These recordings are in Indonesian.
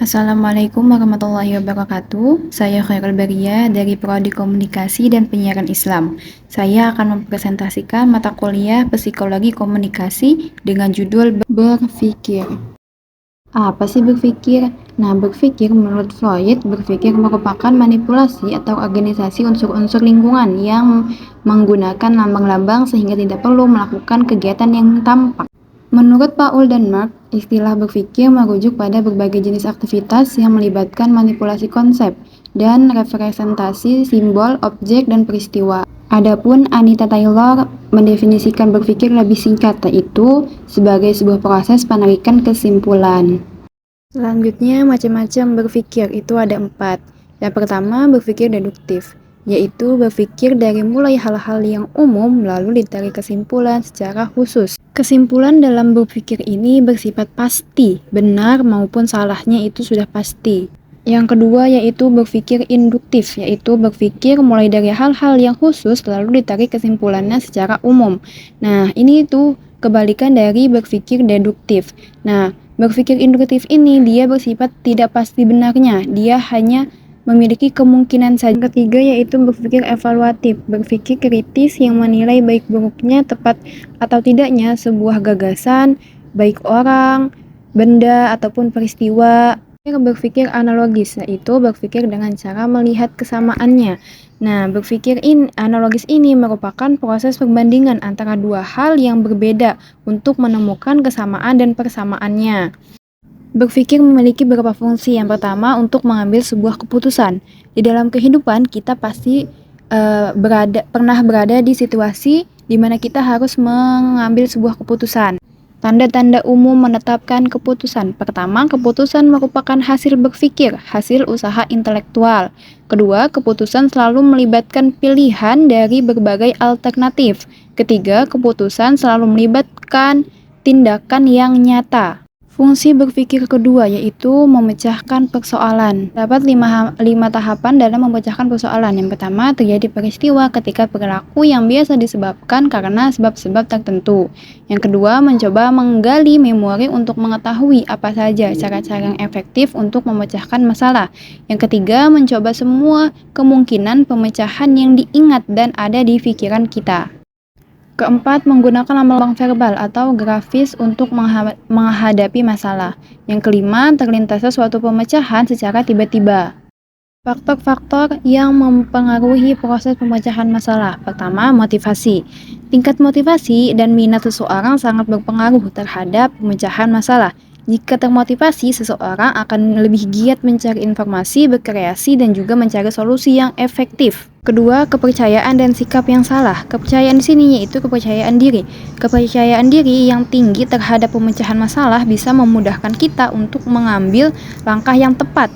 Assalamualaikum warahmatullahi wabarakatuh. Saya Khairul Bariyah dari Prodi Komunikasi dan Penyiaran Islam. Saya akan mempresentasikan mata kuliah Psikologi Komunikasi dengan judul Berpikir. Apa sih berpikir? Nah, berpikir menurut Freud, berpikir merupakan manipulasi atau organisasi unsur-unsur lingkungan yang menggunakan lambang-lambang sehingga tidak perlu melakukan kegiatan yang tampak. Menurut Paul dan Mark, istilah berpikir merujuk pada berbagai jenis aktivitas yang melibatkan manipulasi konsep dan representasi simbol, objek, dan peristiwa. Adapun Anita Taylor mendefinisikan berpikir lebih singkat, yaitu sebagai sebuah proses penarikan kesimpulan. Selanjutnya, macam-macam berpikir itu ada 4. Yang pertama, berpikir deduktif, yaitu berpikir dari mulai hal-hal yang umum lalu ditarik kesimpulan secara khusus. Kesimpulan dalam berpikir ini bersifat pasti, benar maupun salahnya itu sudah pasti. Yang kedua yaitu berpikir induktif, yaitu berpikir mulai dari hal-hal yang khusus lalu ditarik kesimpulannya secara umum. Nah, ini itu kebalikan dari berpikir deduktif. Nah, berpikir induktif ini dia bersifat tidak pasti benarnya, dia hanya memiliki kemungkinan saja. Yang ketiga yaitu berpikir evaluatif, berpikir kritis yang menilai baik buruknya, tepat atau tidaknya sebuah gagasan, baik orang, benda, ataupun peristiwa. Berpikir analogis, yaitu berpikir dengan cara melihat kesamaannya. Nah, berpikir analogis ini merupakan proses perbandingan antara dua hal yang berbeda untuk menemukan kesamaan dan persamaannya. Berpikir memiliki beberapa fungsi. Yang pertama, untuk mengambil sebuah keputusan. Di dalam kehidupan, kita pasti pernah berada di situasi di mana kita harus mengambil sebuah keputusan. Tanda-tanda umum menetapkan keputusan. Pertama, keputusan merupakan hasil berpikir, hasil usaha intelektual. Kedua, keputusan selalu melibatkan pilihan dari berbagai alternatif. Ketiga, keputusan selalu melibatkan tindakan yang nyata. Fungsi berpikir kedua yaitu memecahkan persoalan. Dapat lima tahapan dalam memecahkan persoalan. Yang pertama, terjadi peristiwa ketika perilaku yang biasa disebabkan karena sebab-sebab tertentu. Yang kedua, mencoba menggali memori untuk mengetahui apa saja cara-cara yang efektif untuk memecahkan masalah. Yang ketiga, mencoba semua kemungkinan pemecahan yang diingat dan ada di pikiran kita. Keempat, menggunakan lambang verbal atau grafis untuk menghadapi masalah. Yang kelima, terlintasnya suatu pemecahan secara tiba-tiba. Faktor-faktor yang mempengaruhi proses pemecahan masalah. Pertama, motivasi. Tingkat motivasi dan minat seseorang sangat berpengaruh terhadap pemecahan masalah. Jika termotivasi, seseorang akan lebih giat mencari informasi, berkreasi, dan juga mencari solusi yang efektif. Kedua, kepercayaan dan sikap yang salah. Kepercayaan di sini yaitu kepercayaan diri. Kepercayaan diri yang tinggi terhadap pemecahan masalah bisa memudahkan kita untuk mengambil langkah yang tepat.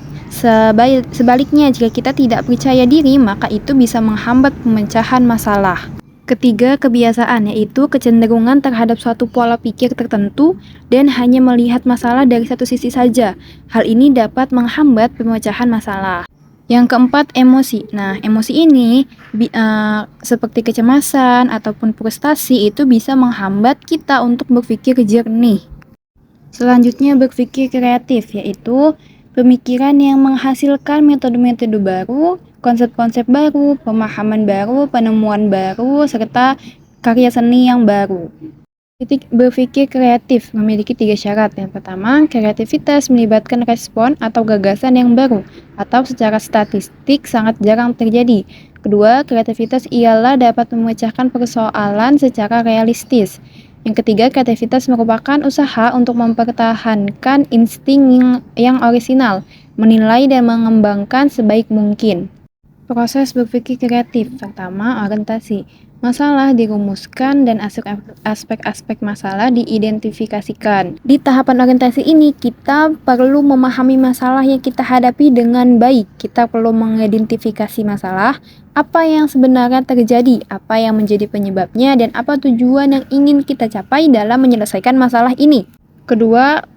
Sebaliknya, jika kita tidak percaya diri, maka itu bisa menghambat pemecahan masalah. Ketiga, kebiasaan, yaitu kecenderungan terhadap suatu pola pikir tertentu dan hanya melihat masalah dari satu sisi saja. Hal ini dapat menghambat pemecahan masalah. Yang keempat, emosi. Nah, emosi ini seperti kecemasan ataupun frustasi itu bisa menghambat kita untuk berpikir jernih. Selanjutnya, berpikir kreatif, yaitu pemikiran yang menghasilkan metode-metode baru, konsep-konsep baru, pemahaman baru, penemuan baru, serta karya seni yang baru. Berpikir kreatif memiliki 3 syarat. Yang pertama, kreativitas melibatkan respon atau gagasan yang baru, atau secara statistik sangat jarang terjadi. Kedua, kreativitas ialah dapat memecahkan persoalan secara realistis. Yang ketiga, kreativitas merupakan usaha untuk mempertahankan insting yang orisinal, menilai dan mengembangkan sebaik mungkin. Proses berpikir kreatif. Pertama, orientasi. Masalah dirumuskan dan aspek-aspek masalah diidentifikasikan. Di tahapan orientasi ini, kita perlu memahami masalah yang kita hadapi dengan baik. Kita perlu mengidentifikasi masalah, apa yang sebenarnya terjadi, apa yang menjadi penyebabnya, dan apa tujuan yang ingin kita capai dalam menyelesaikan masalah ini. Kedua,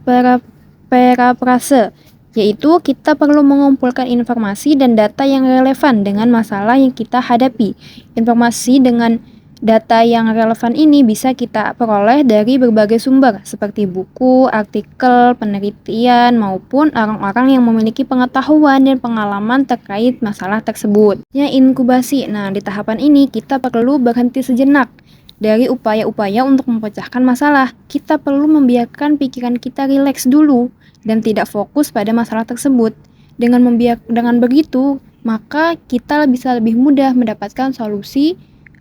parafrase, yaitu kita perlu mengumpulkan informasi dan data yang relevan dengan masalah yang kita hadapi. Informasi dengan Data yang relevan ini bisa kita peroleh dari berbagai sumber seperti buku, artikel, penelitian, maupun orang-orang yang memiliki pengetahuan dan pengalaman terkait masalah tersebut. Inkubasi. Nah, di tahapan ini kita perlu berhenti sejenak dari upaya-upaya untuk memecahkan masalah. Kita perlu membiarkan pikiran kita rileks dulu dan tidak fokus pada masalah tersebut. Dengan begitu, maka kita bisa lebih mudah mendapatkan solusi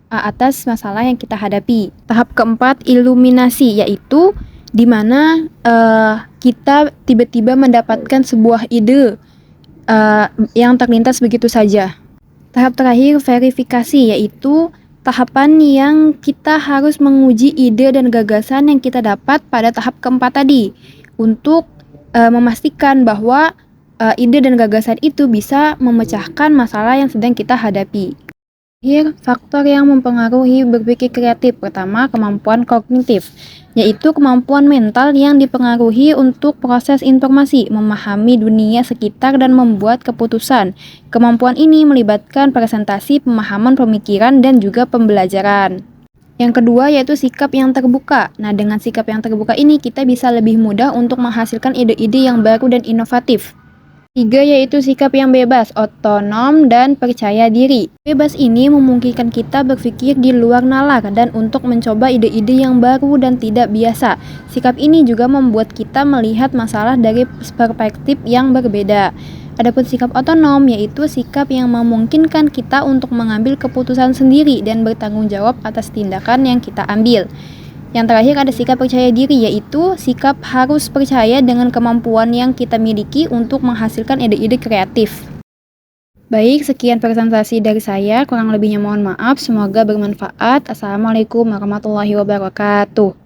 atas masalah yang kita hadapi. Tahap keempat, iluminasi, yaitu di mana kita tiba-tiba mendapatkan sebuah ide yang terlintas begitu saja. Tahap terakhir, verifikasi, yaitu tahapan yang kita harus menguji ide dan gagasan yang kita dapat pada tahap keempat tadi untuk memastikan bahwa ide dan gagasan itu bisa memecahkan masalah yang sedang kita hadapi. Faktor yang mempengaruhi berpikir kreatif. Pertama, kemampuan kognitif, yaitu kemampuan mental yang dipengaruhi untuk proses informasi, memahami dunia sekitar, dan membuat keputusan. Kemampuan ini melibatkan presentasi, pemahaman pemikiran, dan juga pembelajaran. Yang kedua yaitu sikap yang terbuka. Nah, dengan sikap yang terbuka ini kita bisa lebih mudah untuk menghasilkan ide-ide yang baru dan inovatif. 3 yaitu sikap yang bebas, otonom, dan percaya diri. Bebas ini memungkinkan kita berpikir di luar nalar dan untuk mencoba ide-ide yang baru dan tidak biasa. Sikap ini juga membuat kita melihat masalah dari perspektif yang berbeda. Adapun sikap otonom yaitu sikap yang memungkinkan kita untuk mengambil keputusan sendiri dan bertanggung jawab atas tindakan yang kita ambil. Yang terakhir ada sikap percaya diri, yaitu sikap harus percaya dengan kemampuan yang kita miliki untuk menghasilkan ide-ide kreatif. Baik, sekian presentasi dari saya, kurang lebihnya mohon maaf, semoga bermanfaat. Assalamualaikum warahmatullahi wabarakatuh.